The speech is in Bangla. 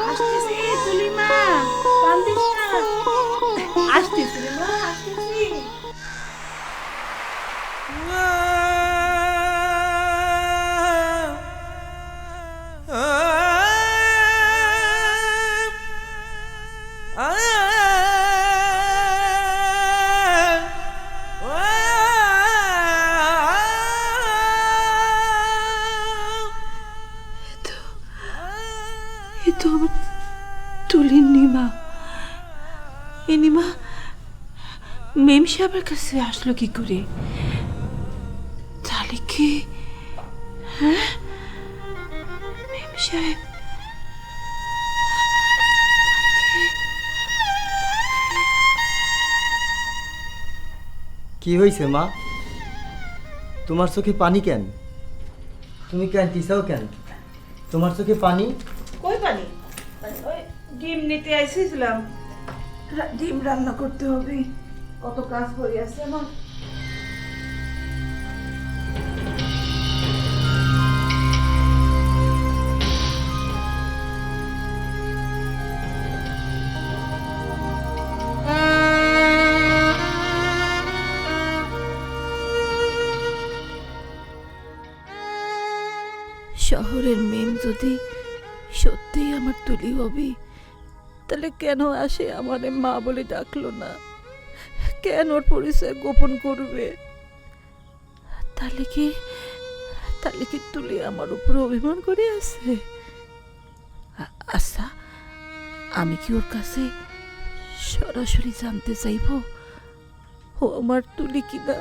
আসতেছি তুলিমা, কান্দিস না। আসতেছি রে মা, আসতেছি। এ তো আমার তুলির নিমা। এই নিমা মেম সাহেবের কাছে আসলো কি করে? তাহলে কি হ্যাঁ মেম সাহেব কি হয়েছে মা? তোমার চোখে পানি কেন? তুমি কেন তিসাও কেন? তোমার চোখে পানি? কই পানি? ওই ডিম নিতে আইছিলাম, ডিম রান্না করতে হবে, কত কাজ হয়ে আছে আমার। শহরের মেম যদি সত্যিই আমার তুলি হবি, তাহলে কেন আসে আমারে মা বলে ডাকলো না? কেন ওর পরিচয় গোপন করবে? তাহলে কি তুলি আমার উপর অভিমান করে আছে? আচ্ছা, আমি কি ওর কাছে সরাসরি জানতে চাইব ও আমার তুলি কিনা?